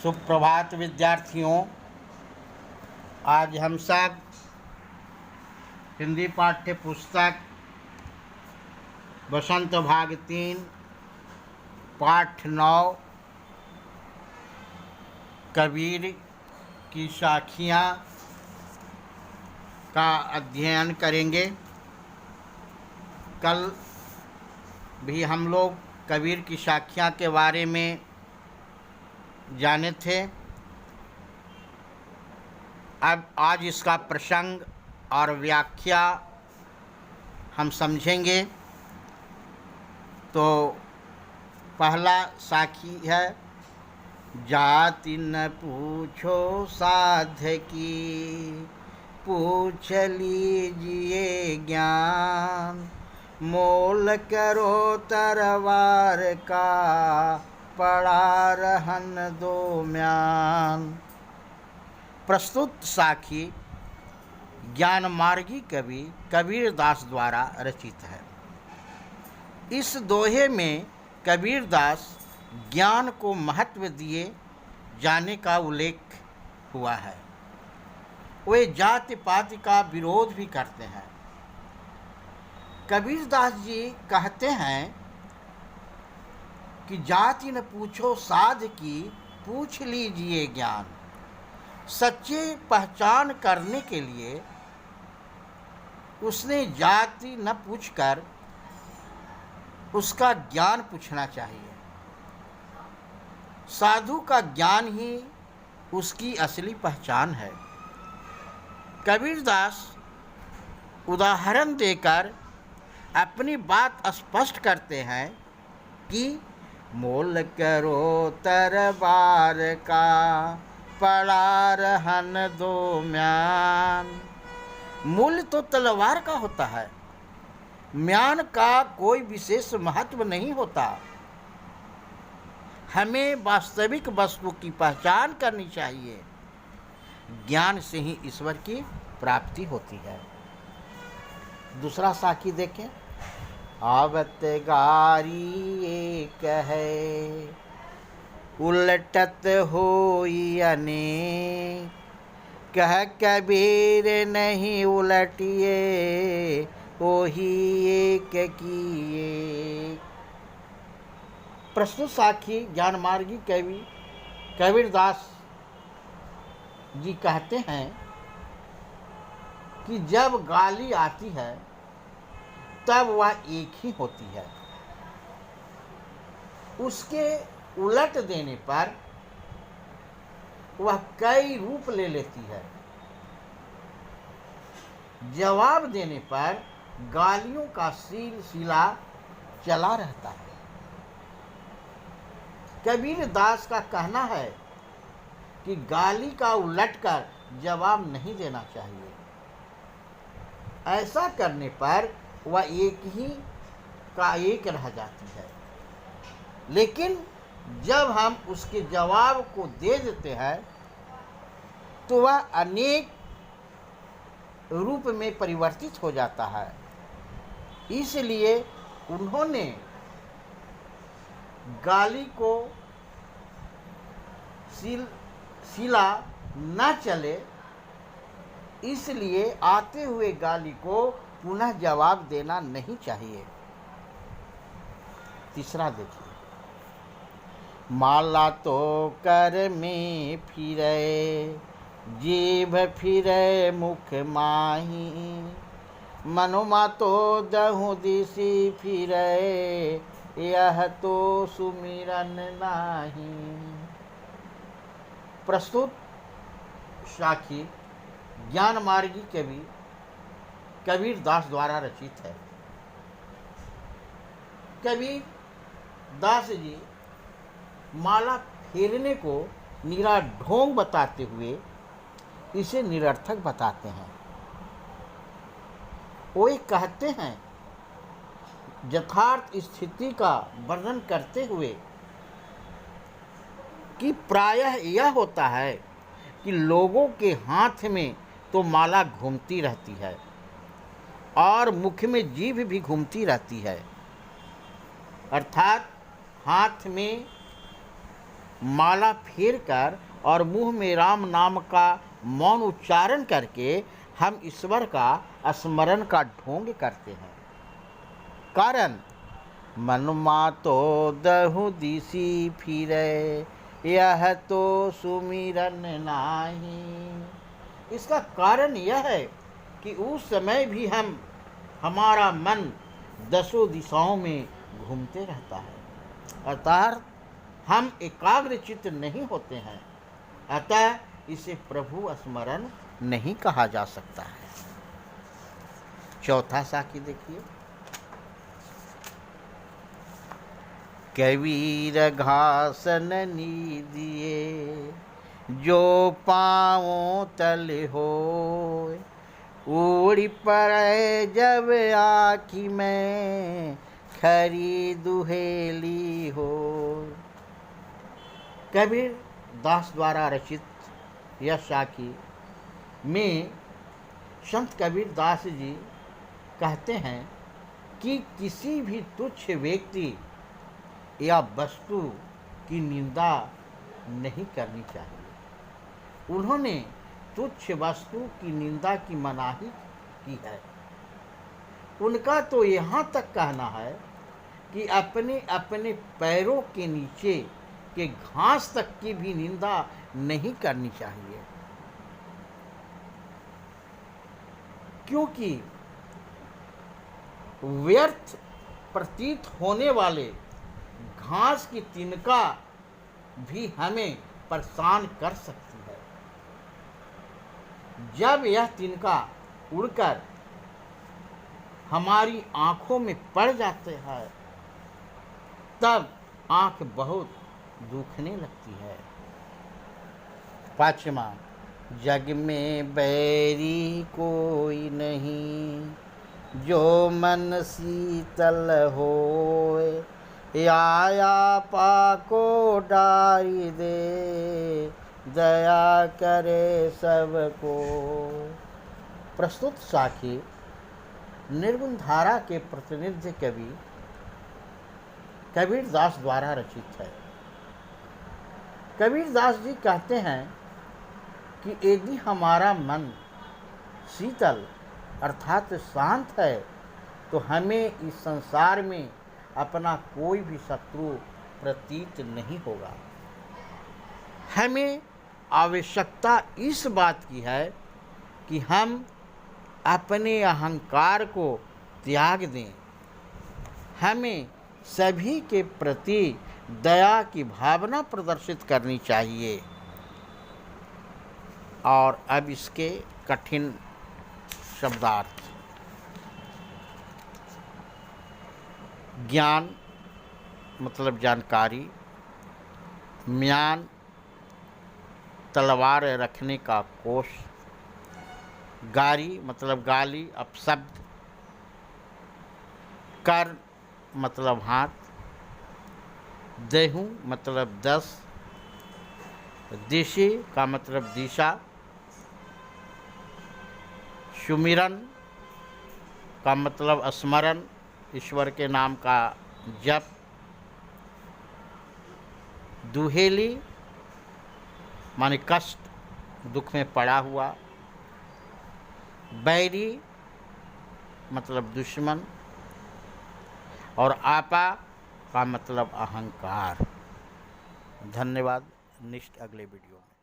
सुप्रभात विद्यार्थियों। आज हम सब हिंदी पाठ्य पुस्तक बसंत भाग 3 पाठ 9 कबीर की साखियाँ का अध्ययन करेंगे। कल भी हम लोग कबीर की साखियाँ के बारे में जाने थे। अब आज इसका प्रसंग और व्याख्या हम समझेंगे। तो पहला साखी है, जाति न पूछो साध्य की, पूछ लीजिए ज्ञान, मोल करो तरवार का, पड़ा रहन दो म्यान। प्रस्तुत साखी ज्ञान मार्गी कवि कबीर दास द्वारा रचित है। इस दोहे में कबीर दास ज्ञान को महत्व दिए जाने का उल्लेख हुआ है। वे जाति पाति का विरोध भी करते हैं। कबीर दास जी कहते हैं कि जाति न पूछो साध की, पूछ लीजिए ज्ञान। सच्ची पहचान करने के लिए उसने जाति न पूछकर उसका ज्ञान पूछना चाहिए। साधु का ज्ञान ही उसकी असली पहचान है। कबीर दास उदाहरण देकर अपनी बात स्पष्ट करते हैं कि मोल करो तरबार का, पड़ा रहन दो म्यान। मूल्य तो तलवार का होता है, म्यान का कोई विशेष महत्व नहीं होता। हमें वास्तविक वस्तु की पहचान करनी चाहिए। ज्ञान से ही ईश्वर की प्राप्ति होती है। दूसरा साखी देखें, आवत गारी एक है, उलटत होई अनेक, कह कबीर नहीं उलटिए, ओही एक किए। प्रस्तुत साखी ज्ञान मार्गी कवि कबीर दास जी कहते हैं कि जब गाली आती है तब वह एक ही होती है। उसके उलट देने पर वह कई रूप ले लेती है। जवाब देने पर गालियों का सिलसिला चला रहता है। कबीर दास का कहना है कि गाली का उलटकर जवाब नहीं देना चाहिए। ऐसा करने पर वह एक ही का एक रह जाती है। लेकिन जब हम उसके जवाब को दे देते हैं तो वह अनेक रूप में परिवर्तित हो जाता है। इसलिए उन्होंने गाली को सिला न चले, इसलिए आते हुए गाली को पुनः जवाब देना नहीं चाहिए। तीसरा देखिए, माला तो कर में फिरे, जीभ फिरे मुख माही, मनुमा तो दहु दिसी फिरे, यह तो सुमिरन नाही। प्रस्तुत साखी ज्ञान मार्गी कवि कबीर दास द्वारा रचित है। कबीर दास जी माला फेरने को निरा ढोंग बताते हुए इसे निरर्थक बताते हैं। वो कहते हैं, यथार्थ स्थिति का वर्णन करते हुए कि प्रायः यह होता है कि लोगों के हाथ में तो माला घूमती रहती है और मुख में जीभ भी घूमती रहती है। अर्थात हाथ में माला फेर कर और मुंह में राम नाम का मौन उच्चारण करके हम ईश्वर का स्मरण का ढोंग करते हैं। कारण मनमा तो दहु दिसी फिरे, यह तो सुमिरन नाही। इसका कारण यह है कि उस समय भी हमारा मन दसों दिशाओं में घूमते रहता है, अर्थात हम एकाग्रचित्त नहीं होते हैं। अतः इसे प्रभु स्मरण नहीं कहा जा सकता है। चौथा साखी देखिए। कबीर घासन नी दिए, जो पाँवों तल हो, उड़ी पड़े जब आँखी में, खरी दुहेली हो। कबीर दास द्वारा रचित यह साखी में संत कबीर दास जी कहते हैं कि किसी भी तुच्छ व्यक्ति या वस्तु की निंदा नहीं करनी चाहिए। उन्होंने तुच्छ वस्तु की निंदा की मनाही की है। उनका तो यहाँ तक कहना है कि अपने अपने पैरों के नीचे के घास तक की भी निंदा नहीं करनी चाहिए, क्योंकि व्यर्थ प्रतीत होने वाले घास की तिनका भी हमें परेशान कर सकती है। जब यह तिनका उड़कर हमारी आंखों में पड़ जाते हैं, तब आंख बहुत दुखने लगती है। पांचवा, जग में बैरी कोई नहीं, जो मन शीतल होए, आया पाको डारी दे, दया करे सबको। प्रस्तुत साखी निर्गुण धारा के प्रतिनिधि कवि कबीर दास द्वारा रचित है। कबीर दास जी कहते हैं कि यदि हमारा मन शीतल अर्थात शांत है, तो हमें इस संसार में अपना कोई भी शत्रु प्रतीत नहीं होगा। हमें आवश्यकता इस बात की है कि हम अपने अहंकार को त्याग दें। हमें सभी के प्रति दया की भावना प्रदर्शित करनी चाहिए। और अब इसके कठिन शब्दार्थ। ज्ञान मतलब जानकारी, म्यान तलवार रखने का कोष, गारी मतलब गाली अपशब्द, कर मतलब हाथ, देहू मतलब 10, दिशि का मतलब दिशा, सुमिरन का मतलब स्मरण ईश्वर के नाम का जप, दुहेली माने कष्ट दुख में पड़ा हुआ, बैरी मतलब दुश्मन, और आपा का मतलब अहंकार। धन्यवाद। नेक्स्ट अगले वीडियो में।